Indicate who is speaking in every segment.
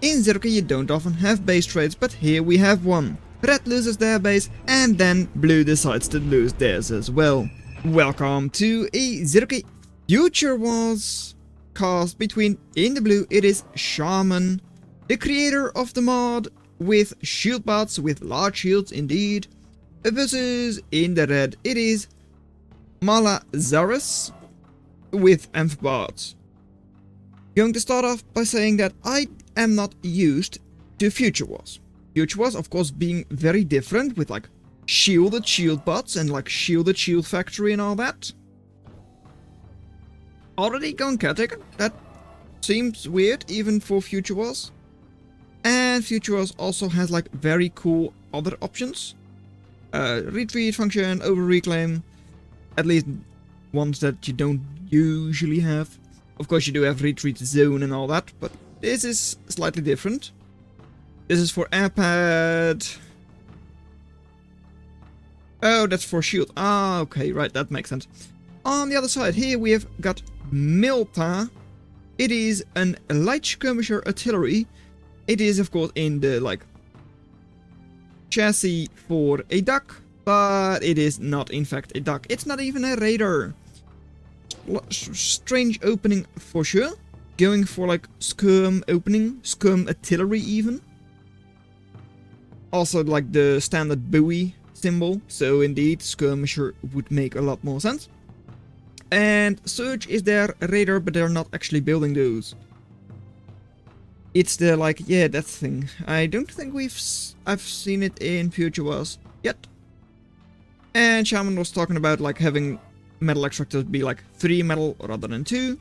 Speaker 1: In Zerok you don't often have base trades, but here we have one. Red loses their base, and then Blue decides to lose theirs as well. Welcome to a Zerok Future Wars cast between, in the blue it is Shaman, the creator of the mod, with shield bots, with large shields indeed, versus in the red it is Malazarus with amph bots. Going to start off by saying that I am not used to Future Wars. Future Wars, of course, being very different with like shielded shield bots and like shielded shield factory and all that. Already going caretaker, that seems weird even for Future Wars. And Future Wars also has like very cool other options. Retreat function, over reclaim, at least ones that you don't usually have. Of course you do have retreat zone and all that, but this is slightly different. This is for airpad. Oh, that's for shield. Ah, okay, right, that makes sense. On the other side, here we have got Milta. It is an light skirmisher artillery. It is, of course, in the, like, chassis for a duck, but it is not, in fact, a duck. It's not even a raider. Strange opening for sure. Going for, like, skirm opening, skirm artillery even. Also, like, the standard buoy symbol, so indeed, skirmisher would make a lot more sense. And Surge is their raider, but they're not actually building those. It's the, like, yeah, that thing. I don't think I've seen it in Future Wars yet. And Shaman was talking about, like, having metal extractors be, like, 3 metal rather than 2.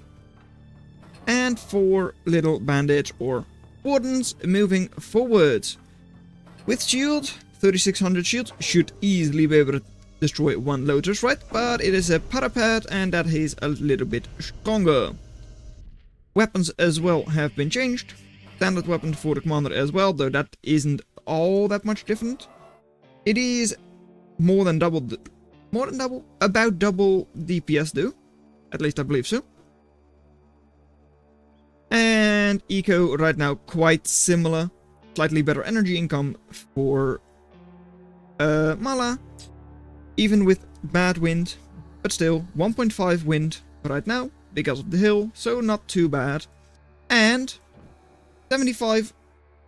Speaker 1: And 4 little bandits or wardens moving forwards. With shield, 3600 shield should easily be able to destroy 1 Lotus, right? But it is a parapet and that is a little bit stronger. Weapons as well have been changed. Standard weapon for the commander as well, though that isn't all that much different. It is about double DPS though. At least I believe so. And eco right now quite similar. Slightly better energy income for Mala. Even with bad wind, but still 1.5 wind right now because of the hill, so not too bad. And 75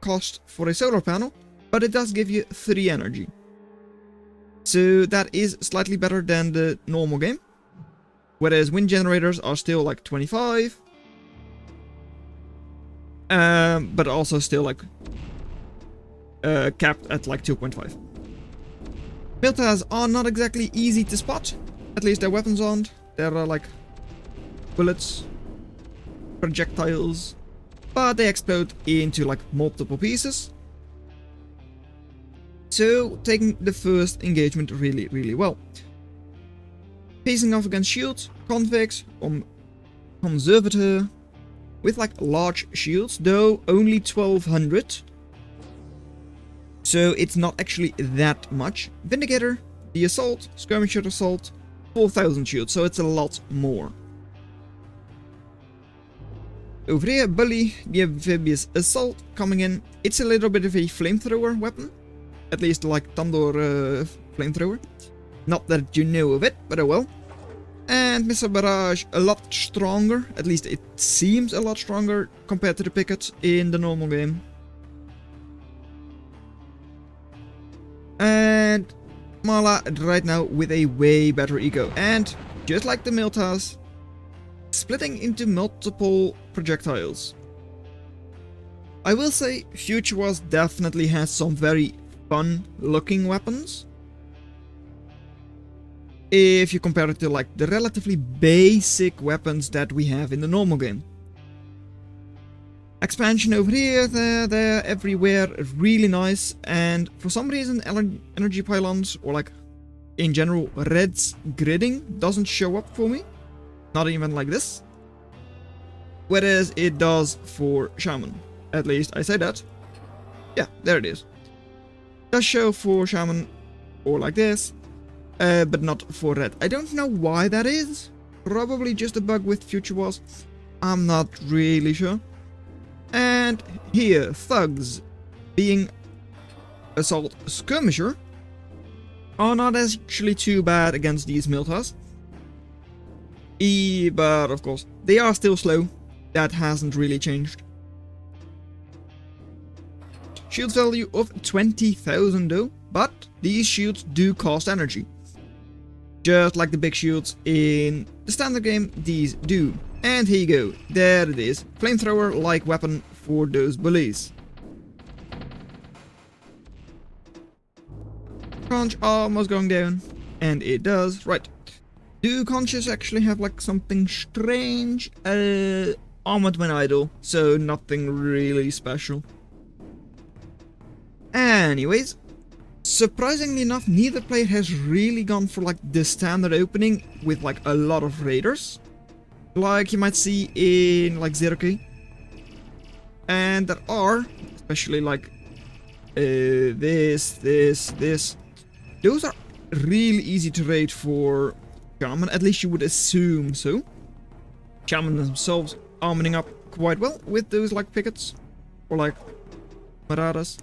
Speaker 1: cost for a solar panel, but it does give you 3 energy. So that is slightly better than the normal game. Whereas wind generators are still like 25. But also still like capped at like 2.5. Miltas are not exactly easy to spot. At least their weapons aren't. There are like bullets, projectiles, but they explode into like multiple pieces. So taking the first engagement really, really well. Facing off against shields, convicts, conservator, with like large shields, though only 1200. So it's not actually that much. Vindicator, the assault, skirmisher assault, 4000 shield, so it's a lot more. Over here, Bully, the amphibious assault coming in. It's a little bit of a flamethrower weapon. At least like Thunder flamethrower. Not that you know of it, but oh well. And Missile Barrage a lot stronger. At least it seems a lot stronger compared to the Pickets in the normal game. And Mala right now with a way better eco. And just like the Miltas, splitting into multiple projectiles. I will say Future Wars definitely has some very fun looking weapons. If you compare it to like the relatively basic weapons that we have in the normal game. Expansion over here, there, everywhere, really nice. And for some reason energy pylons, or like in general red's gridding, doesn't show up for me. Not even like this. Whereas it does for Shaman. At least I say that. Yeah, there it is. Does show for Shaman, or like this. But not for red. I don't know why that is. Probably just a bug with Future Wars. I'm not really sure. And here, thugs, being assault skirmisher, are not actually too bad against these Miltas. But of course, they are still slow. That hasn't really changed. Shield value of 20,000 though, but these shields do cost energy. Just like the big shields in the standard game, these do. And here you go, there it is, flamethrower-like weapon for those bullies. Conch almost going down, and it does. Right, do conches actually have like something strange? Armored when idle, so nothing really special. Anyways, surprisingly enough, neither player has really gone for like the standard opening with like a lot of raiders, like you might see in like zerok. And there are, especially like this. Those are really easy to raid for Shaman, at least you would assume so. Shaman themselves armoring up quite well with those like pickets, or like Marlazarus.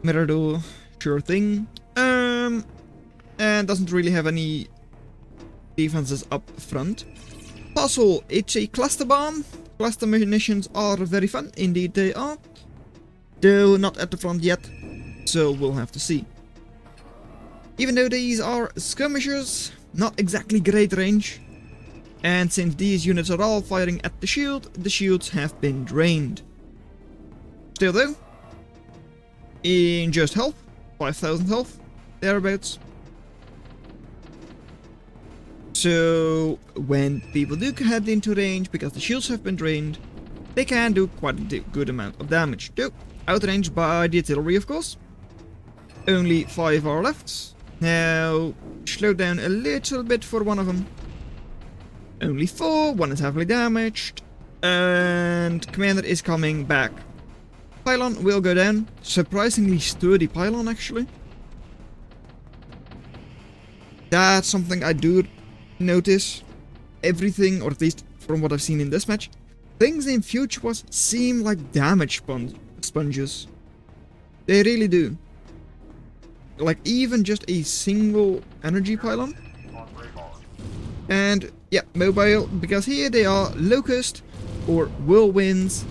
Speaker 1: Mirado, sure thing. And doesn't really have any defenses up front. Puzzle, it's a cluster bomb. Cluster munitions are very fun, indeed they are. Though not at the front yet, so we'll have to see. Even though these are skirmishers, not exactly great range. And since these units are all firing at the shields have been drained. Still though, in just health, 5,000 health, thereabouts. So when people do head into range, because the shields have been drained, they can do quite a good amount of damage. Though outranged by the artillery, of course. Only 5 are left. Now, slow down a little bit for one of them. Only 4, one is heavily damaged. And commander is coming back. Pylon will go down. Surprisingly sturdy pylon, actually. That's something I do notice. Everything, or at least from what I've seen in this match, things in Future Wars seem like damage sponges. They really do. Like even just a single energy pylon. And yeah, mobile, because here they are locust or whirlwinds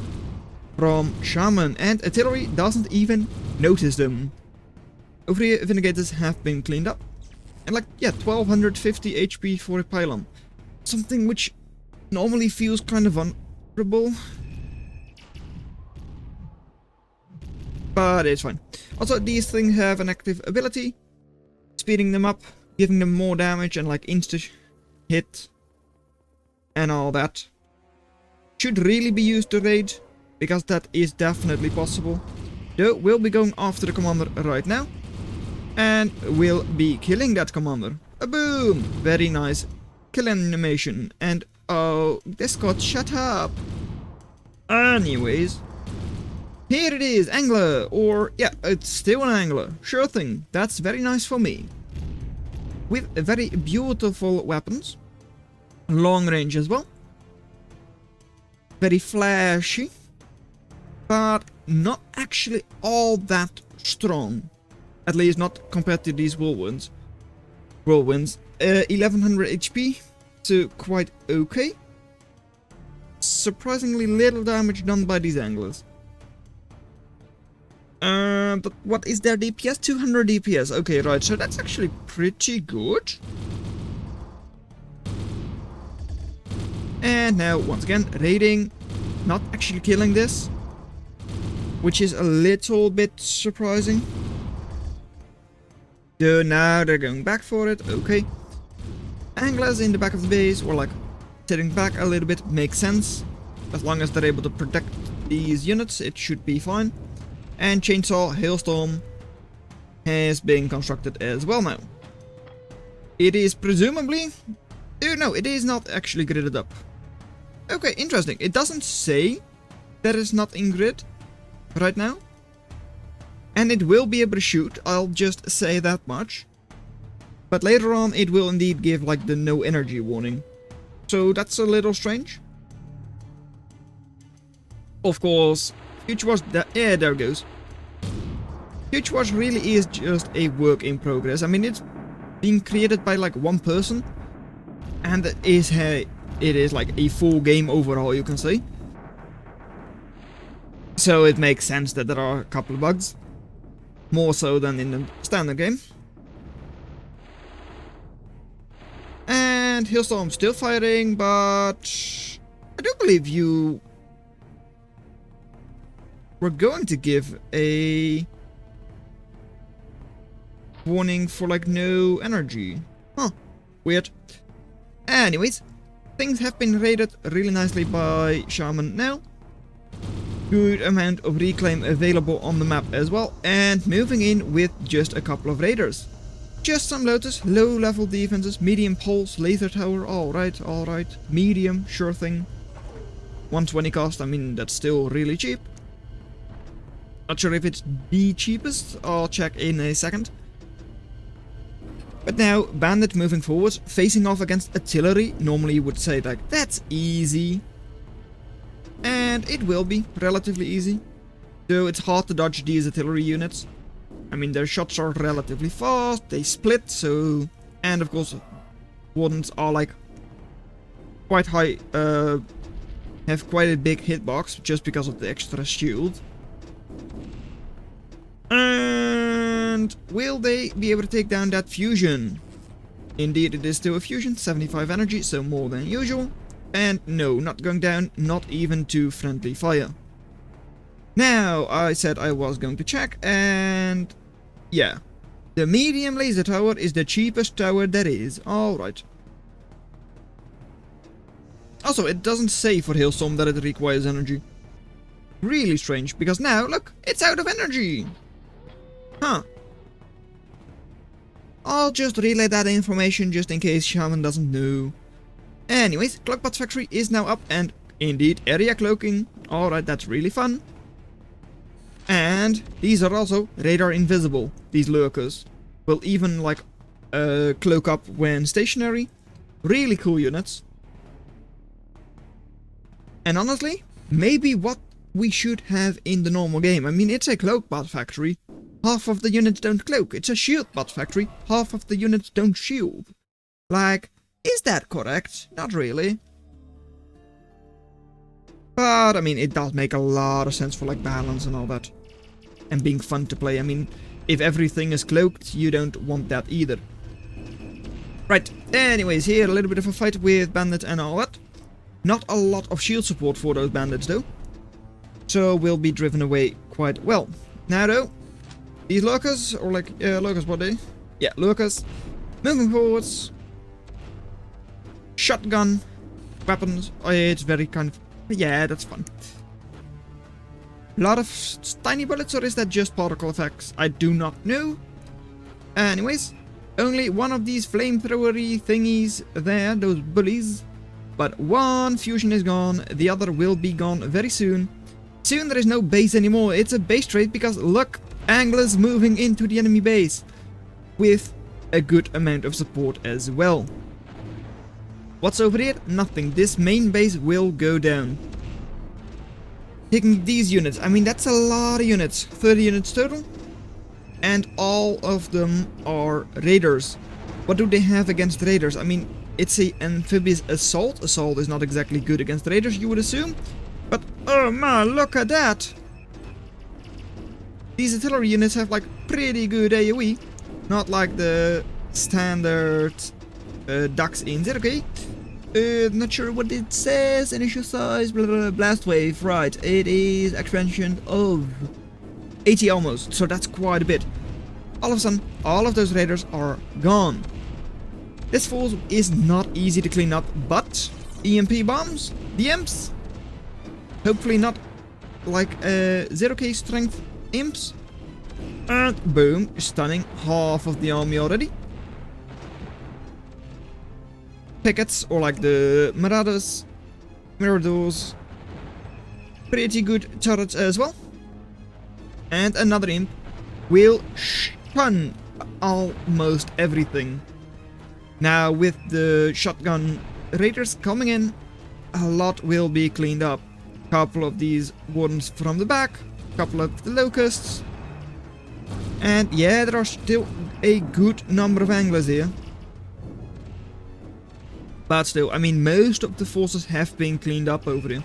Speaker 1: from Shaman, and artillery doesn't even notice them. Over here, Vindigators have been cleaned up. And like, yeah, 1250 HP for a pylon. Something which normally feels kind of vulnerable. But it's fine. Also, these things have an active ability, speeding them up, giving them more damage and like insta hit and all that. Should really be used to raid, because that is definitely possible. Though we'll be going after the commander right now, and we'll be killing that commander. A boom! Very nice kill animation. And oh, this got shut up. Anyways. Here it is, angler, or yeah, it's still an angler, sure thing, that's very nice for me. With very beautiful weapons, long range as well, very flashy, but not actually all that strong, at least not compared to these whirlwinds. 1100 HP, so quite okay. Surprisingly little damage done by these anglers. But what is their DPS? 200 DPS. Okay, right, so that's actually pretty good. And now, once again, raiding, not actually killing this, which is a little bit surprising. Though now they're going back for it, okay. Anglers in the back of the base, or like sitting back a little bit, makes sense. As long as they're able to protect these units, it should be fine. And Chainsaw Hailstorm has been constructed as well now. It is presumably... Oh no, it is not actually gridded up. Okay, interesting. It doesn't say that it's not in grid right now. And it will be able to shoot, I'll just say that much. But later on it will indeed give like the no energy warning. So that's a little strange. Of course, Future Wars, yeah, there it goes. Future Wars really is just a work in progress. I mean, it's being created by like one person, and it is like a full game overhaul, you can say. So it makes sense that there are a couple of bugs, more so than in the standard game. And Hailstorm still firing, but I do believe you were going to give a warning for like no energy. Huh, weird. Anyways, things have been raided really nicely by Shaman now. Good amount of reclaim available on the map as well, and moving in with just a couple of raiders. Just some Lotus, low level defenses, medium pulse, laser tower, alright, medium, sure thing. 120 cost, I mean that's still really cheap. Not sure if it's the cheapest, I'll check in a second. But now, Bandit moving forward, facing off against artillery, normally you would say like, that's easy. And it will be relatively easy, though it's hard to dodge these artillery units. I mean, their shots are relatively fast, they split, so... And of course, Wardens are like quite high, have quite a big hitbox, just because of the extra shield. And will they be able to take down that fusion? Indeed, it is still a fusion, 75 energy, so more than usual. And no, not going down, not even to friendly fire. Now, I said I was going to check, and yeah. The medium laser tower is the cheapest tower there is. Alright. Also, it doesn't say for Hailstorm that it requires energy. Really strange, because now, look, it's out of energy. Huh. I'll just relay that information just in case Shaman doesn't know. Anyways, Cloakbot's factory is now up, and indeed, area cloaking. Alright, that's really fun. And these are also radar invisible, these lurkers. Will even like cloak up when stationary. Really cool units. And honestly, maybe what we should have in the normal game. I mean, it's a Cloakbot factory. Half of the units don't cloak. It's a Shieldbot factory. Half of the units don't shield. Like, is that correct? Not really. But, I mean, it does make a lot of sense for, like, balance and all that. And being fun to play. I mean, if everything is cloaked, you don't want that either. Right, anyways, here a little bit of a fight with bandits and all that. Not a lot of shield support for those bandits, though. So, we'll be driven away quite well. Now, though, these lurkers, or like, lurkers, what are they? Yeah, lurkers. Moving forwards. Shotgun weapons. Oh, yeah, it's very kind of... Yeah, that's fun. A lot of tiny bullets, or is that just particle effects? I do not know. Anyways, only one of these flamethrowery thingies there, those bullies. But one fusion is gone, the other will be gone very soon. Soon there is no base anymore, it's a base trade because look, anglers moving into the enemy base. With a good amount of support as well. What's over here? Nothing. This main base will go down. Taking these units. I mean, that's a lot of units. 30 units total. And all of them are raiders. What do they have against raiders? I mean, it's a amphibious assault. Assault is not exactly good against raiders, you would assume. But, oh man, look at that. These artillery units have like pretty good AoE. Not like the standard ducks in zerok. Not sure what it says. Initial size, blah, blah, blah, blast wave. Right, it is expansion of 80 almost, so that's quite a bit. All of a sudden, all of those raiders are gone. This force is not easy to clean up, but EMP bombs, the imps, hopefully not like 0k strength imps, and boom, stunning half of the army already. Pickets, or like the Marlazarus, Miradors, pretty good turrets as well. And another imp will stun almost everything. Now with the shotgun raiders coming in, a lot will be cleaned up. Couple of these wardens from the back. Couple of the locusts. And yeah, there are still a good number of anglers here. But still, I mean, most of the forces have been cleaned up over here.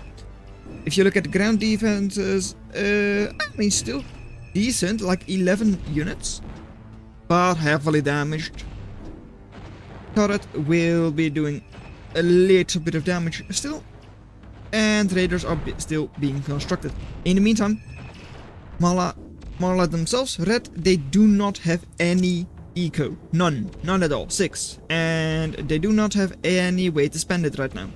Speaker 1: If you look at the ground defenses, I mean, still decent, like 11 units. But heavily damaged. Turret will be doing a little bit of damage still. And raiders are still being constructed. In the meantime, Marla themselves, red, they do not have any eco. None at all. 6. And they do not have any way to spend it right now.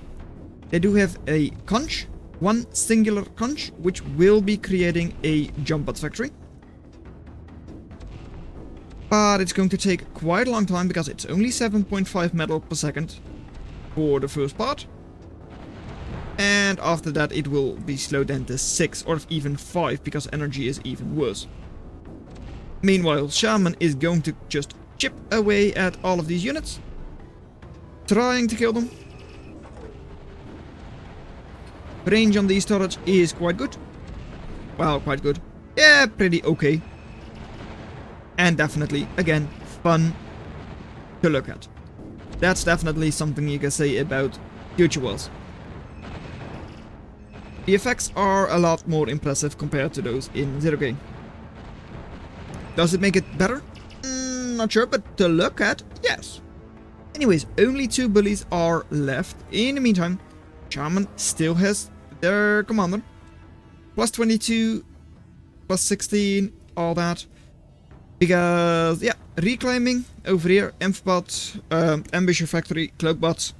Speaker 1: They do have a conch, one singular conch, which will be creating a jump pad factory. But it's going to take quite a long time because it's only 7.5 metal per second for the first part. And after that it will be slowed down to 6 or even 5 because energy is even worse. Meanwhile, Shaman is going to just chip away at all of these units, trying to kill them. Range on these turrets is quite good. Well, quite good. Yeah, pretty okay. And definitely, again, fun to look at. That's definitely something you can say about Future Worlds. The effects are a lot more impressive compared to those in Zerok. Does it make it better? Not sure, but to look at, yes. Anyways, only 2 bullies are left. In the meantime, Shaman still has their commander. Plus 22, plus 16, all that. Because, yeah, reclaiming over here, Amphibot, Ambusher Factory, Cloakbot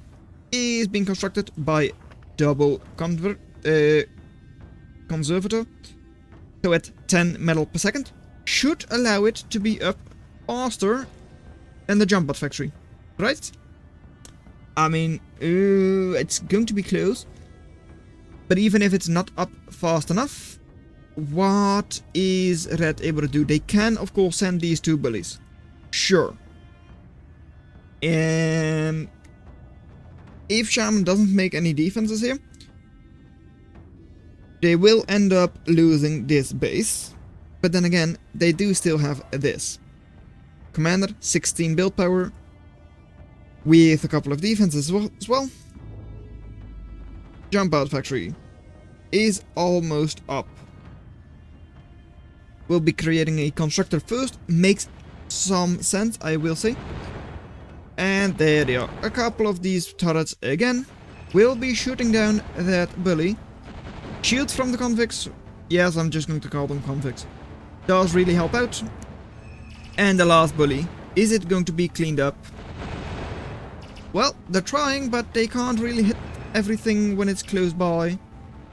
Speaker 1: is being constructed by double Conservator. So at 10 metal per second, should allow it to be up faster than the jump pad factory, right? I mean, it's going to be close. But even if it's not up fast enough, what is red able to do? They can, of course, send these 2 bullies. Sure. And if Shaman doesn't make any defenses here, they will end up losing this base. But then again, they do still have this. Commander, 16 build power, with a couple of defenses as well. Jump out factory is almost up. We'll be creating a constructor first. Makes some sense, I will say. And there they are. A couple of these turrets again will be shooting down that bully. Shield from the convicts. Yes, I'm just going to call them convicts. Does really help out. And the last bully. Is it going to be cleaned up? Well, they're trying, but they can't really hit everything when it's close by.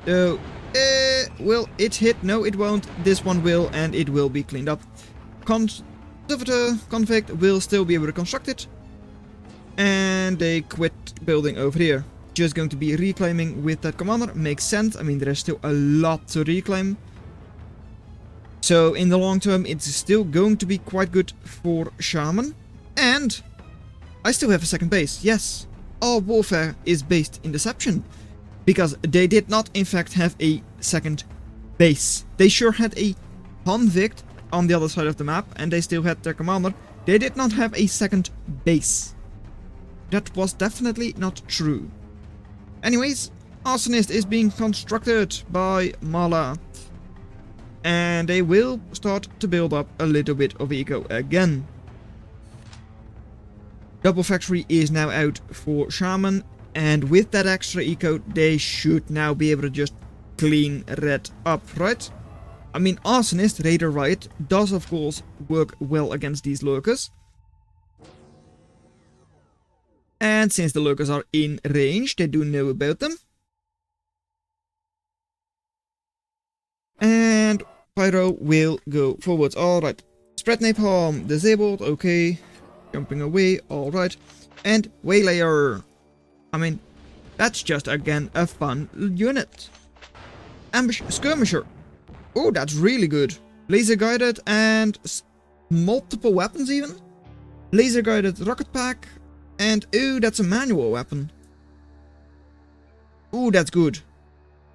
Speaker 1: So, will it hit? No, it won't. This one will, and it will be cleaned up. Conservator convict will still be able to construct it. And they quit building over here. Just going to be reclaiming with that commander. Makes sense. I mean, there's still a lot to reclaim. So, in the long term, it's still going to be quite good for Shaman. And I still have a second base. Yes, all warfare is based in deception. Because they did not, in fact, have a second base. They sure had a convict on the other side of the map, and they still had their commander. They did not have a second base. That was definitely not true. Anyways, Arsonist is being constructed by Mala. And they will start to build up a little bit of eco again. Double factory is now out for Shaman. And with that extra eco, they should now be able to just clean red up, right? I mean, Arsonist, Raider Riot, does of course work well against these lurkers. And since the lurkers are in range, they do know about them. And Pyro will go forwards. Alright. Spread Napalm disabled. Okay. Jumping away. Alright. And Waylayer. I mean, that's just again a fun unit. Ambush Skirmisher. Oh, that's really good. Laser guided and multiple weapons even. Laser guided rocket pack. And oh, that's a manual weapon. Oh, that's good.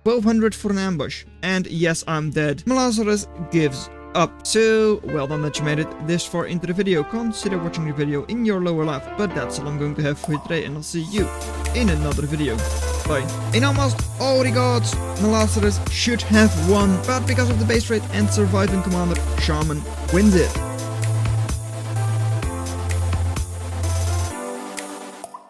Speaker 1: 1200 for an ambush. And yes, I'm dead. Malazarus gives up. So, well done that you made it this far into the video. Consider watching the video in your lower left. But that's all I'm going to have for you today, and I'll see you in another video. Bye. In almost all regards, Malazarus should have won, but because of the base rate and surviving commander, Shaman wins it.